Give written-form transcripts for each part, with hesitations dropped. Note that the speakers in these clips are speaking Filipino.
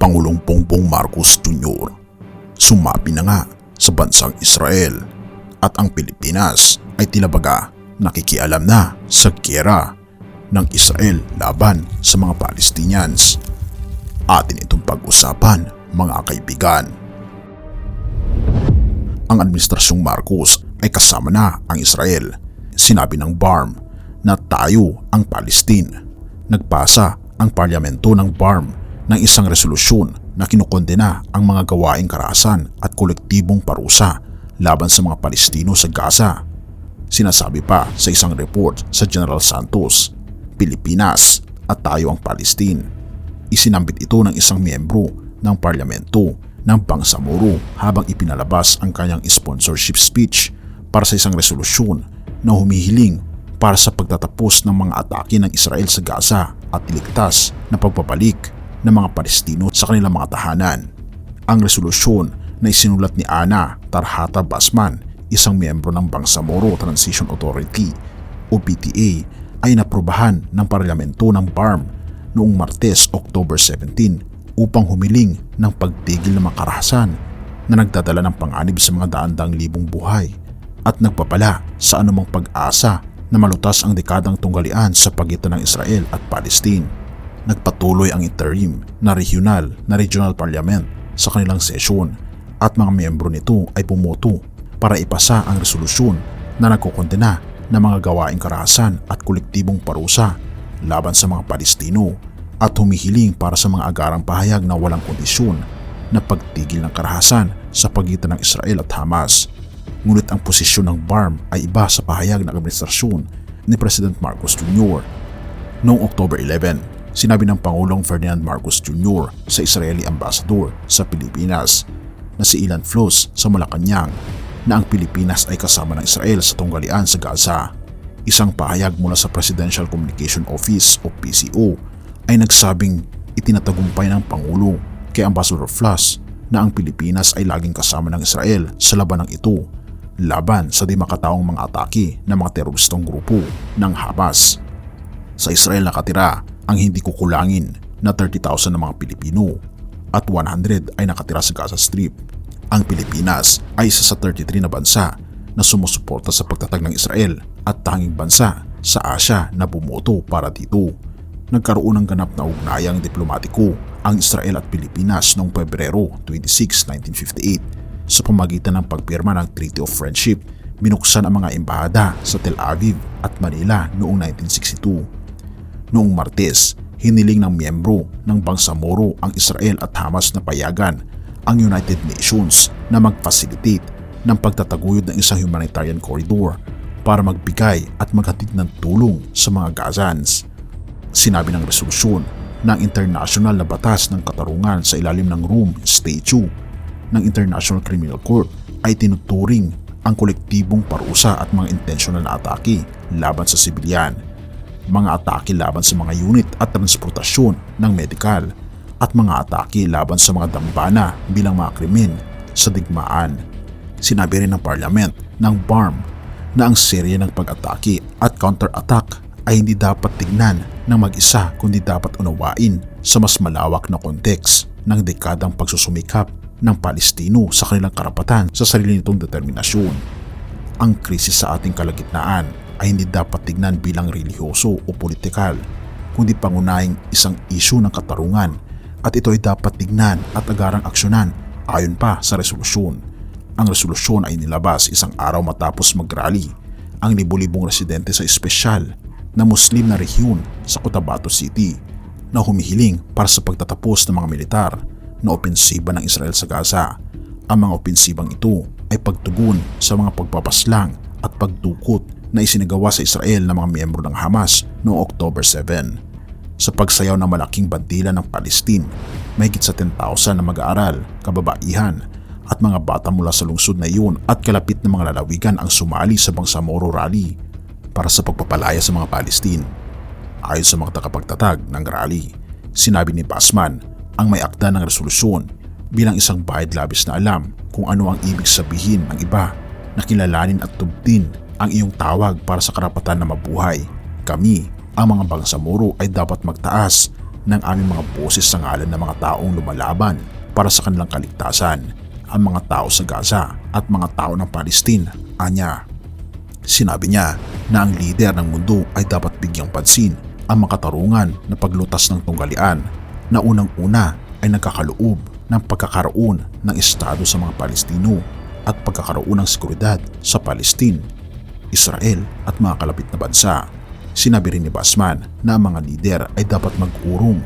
Pangulong Bongbong Marcos Jr. Sumapi na nga sa bansang Israel at ang Pilipinas ay tila baga nakikialam na sa giyera ng Israel laban sa mga Palestinians. Atin itong pag-usapan, mga kaibigan. Ang administrasyong Marcos ay kasama na ang Israel. Sinabi ng BARM na tayo ang Palestine. Nagpasa ang parlamento ng BARM ng isang resolusyon na kinukondena ang mga gawaing karahasan at kolektibong parusa laban sa mga Palestino sa Gaza. Sinasabi pa sa isang report sa General Santos, Pilipinas at tayo ang Palestine. Isinambit ito ng isang miyembro ng parlamento ng Bangsamoro habang ipinalabas ang kanyang sponsorship speech para sa isang resolusyon na humihiling para sa pagtatapos ng mga atake ng Israel sa Gaza at iligtas na pagbabalik ng mga Palestino sa kanilang mga tahanan. Ang resolusyon na isinulat ni Ana Tarhata Basman, isang miyembro ng Bangsamoro Transition Authority o PTA, ay naprubahan ng parlamento ng BARM noong Martes, October 17 upang humiling ng pagtigil ng mga karahasan na nagdadala ng panganib sa mga daan-daang libong buhay at nagpapala sa anumang pag-asa na malutas ang dekadang tunggalian sa pagitan ng Israel at Palestine. Nagpatuloy ang interim na regional parliament sa kanilang sesyon at mga miyembro nito ay pumoto para ipasa ang resolusyon na nagkukondena ng mga gawaing karahasan at kolektibong parusa laban sa mga Palestino at humihiling para sa mga agarang pahayag na walang kondisyon na pagtigil ng karahasan sa pagitan ng Israel at Hamas. Ngunit ang posisyon ng BARM ay iba sa pahayag ng administrasyon ni President Marcos Jr. Noong October 11, sinabi ng Pangulong Ferdinand Marcos Jr. sa Israeli Ambassador sa Pilipinas na si Ilan Floss sa Malacanang na ang Pilipinas ay kasama ng Israel sa tunggalian sa Gaza. Isang pahayag mula sa Presidential Communication Office o PCO ay nagsabing itinatagumpay ng Pangulo kay Ambassador Floss na ang Pilipinas ay laging kasama ng Israel sa labanang ito laban sa di makataong mga atake ng mga teroristong grupo ng Hamas. Sa Israel nakatira ang hindi kukulangin na 30,000 na mga Pilipino at 100 ay nakatira sa Gaza Strip. Ang Pilipinas ay isa sa 33 na bansa na sumusuporta sa pagtatag ng Israel at tanging bansa sa Asya na bumoto para dito. Nagkaroon ng ganap na ugnayang diplomatiko ang Israel at Pilipinas noong Pebrero 26, 1958 sa pamagitan ng pagpirma ng Treaty of Friendship. Binuksan ang mga embahada sa Tel Aviv at Manila noong 1962. Noong Martes, hiniling ng miyembro ng Bangsamoro ang Israel at Hamas na payagan ang United Nations na mag-facilitate ng pagtataguyod ng isang humanitarian corridor para magbigay at maghatid ng tulong sa mga Gazans. Sinabi ng resolusyon na ang international na batas ng katarungan sa ilalim ng Rome Statute ng International Criminal Court ay tinuturing ang kolektibong parusa at mga intentional na atake laban sa sibilyan, mga atake laban sa mga unit at transportasyon ng medikal, at mga atake laban sa mga dambana bilang mga krimen sa digmaan. Sinabi rin ng Parliament ng BARM na ang serye ng pag-atake at counter-attack ay hindi dapat tignan ng mag-isa kundi dapat unawain sa mas malawak na konteks ng dekadang pagsusumikap ng Palestino sa kanilang karapatan sa sarili nitong determinasyon. Ang krisis sa ating kalagitnaan ay hindi dapat tignan bilang relihiyoso o politikal, kundi pangunahing isang isyu ng katarungan at ito ay dapat tignan at agarang aksyonan ayon pa sa resolusyon. Ang resolusyon ay nilabas isang araw matapos mag-rally ang libu-libong residente sa espesyal na Muslim na rehiyon sa Cotabato City na humihiling para sa pagtatapos ng mga militar na opensiba ng Israel sa Gaza. Ang mga opensibang ito ay pagtugon sa mga pagpapaslang at pagdukot na isinagawa sa Israel ng mga miyembro ng Hamas noong October 7. Sa pagsayaw ng malaking bandila ng Palestine, mahigit sa 10,000 na mag-aaral, kababaihan at mga bata mula sa lungsod na iyon at kalapit na mga lalawigan ang sumali sa Bangsamoro Rally para sa pagpapalaya sa mga Palestine. Ayon sa mga tagapagtatag ng rally, sinabi ni Basman ang may akda ng resolusyon bilang isang bahid labis na alam kung ano ang ibig sabihin ng iba na kilalanin at tubtin ang iyong tawag para sa karapatan na mabuhay. Kami, ang mga Bangsamoro, ay dapat magtaas ng aming mga boses sa ngalan ng mga taong lumalaban para sa kanilang kaligtasan, ang mga tao sa Gaza at mga tao ng Palestine, anya. Sinabi niya na ang lider ng mundo ay dapat bigyang pansin ang makatarungan na paglutas ng tunggalian na unang-una ay nagkakaloob ng pagkakaroon ng estado sa mga Palestino at pagkakaroon ng seguridad sa Palestine, Israel at mga kalapit na bansa. Sinabi rin ni Basman na ang mga lider ay dapat mag-urong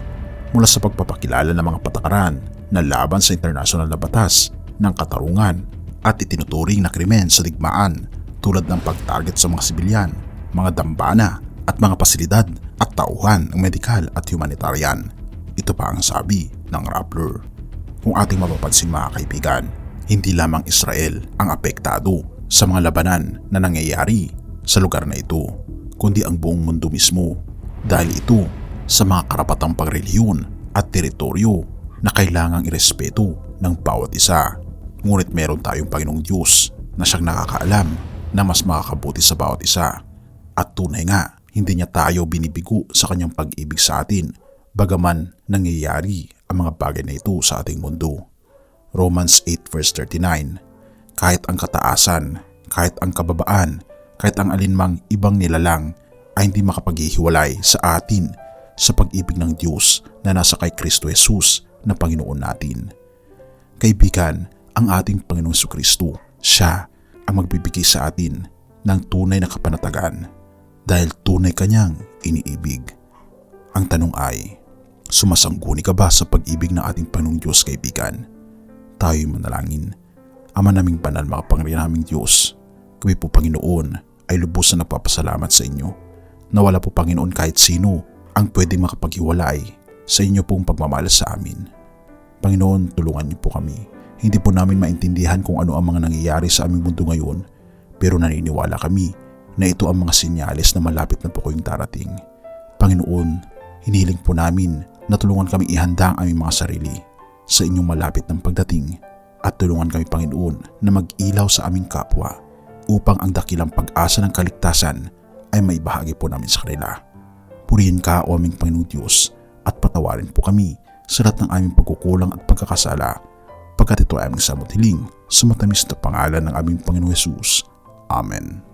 mula sa pagpapakilala ng mga patakaran na laban sa internasyonal na batas ng katarungan at itinuturing na krimen sa digmaan tulad ng pag-target sa mga sibilyan, mga dambana at mga pasilidad at tauhan ng medikal at humanitarian. Ito pa ang sabi ng Rappler. Kung ating mapapansin mga kaibigan, hindi lamang Israel ang apektado sa mga labanan na nangyayari sa lugar na ito, kundi ang buong mundo mismo dahil ito sa mga karapatang pangrelihiyon at teritoryo na kailangang irespeto ng bawat isa. Ngunit meron tayong Panginoong Diyos na siyang nakakaalam na mas makakabuti sa bawat isa at tunay nga hindi niya tayo binibigo sa kanyang pag-ibig sa atin bagaman nangyayari ang mga bagay na ito sa ating mundo. Romans 8 verse 39. Kahit ang kataasan, kahit ang kababaan, kahit ang alinmang ibang nilalang ay hindi makapaghihiwalay sa atin sa pag-ibig ng Diyos na nasa kay Kristo Jesus na Panginoon natin. Kaibigan, ang ating Panginoong Jesucristo, siya ang magbibigay sa atin ng tunay na kapanatagan dahil tunay kanyang iniibig. Ang tanong ay, sumasangguni ka ba sa pag-ibig ng ating Panginoong Diyos, kaibigan? Tayo'y manalangin. Ama naming banal, makapangyarihan naming Diyos, kami po Panginoon ay lubos na nagpapasalamat sa inyo na wala po Panginoon kahit sino ang pwedeng makapaghiwalay sa inyo pong pagmamahal sa amin. Panginoon, tulungan niyo po kami. Hindi po namin maintindihan kung ano ang mga nangyayari sa aming mundo ngayon, pero naniniwala kami na ito ang mga senyales na malapit na po kayong darating. Panginoon, hinihiling po namin na tulungan kami ihanda ang aming mga sarili sa inyong malapit ng pagdating at tulungan kami, Panginoon, na mag-ilaw sa aming kapwa upang ang dakilang pag-asa ng kaligtasan ay maibahagi po namin sa kanila. Purihin ka, o aming Panginoong Diyos, at patawarin po kami sa lahat ng aming pagkukulang at pagkakasala, pagkat ito ay aming samot hiling sa matamis na pangalan ng aming Panginoong Jesus. Amen.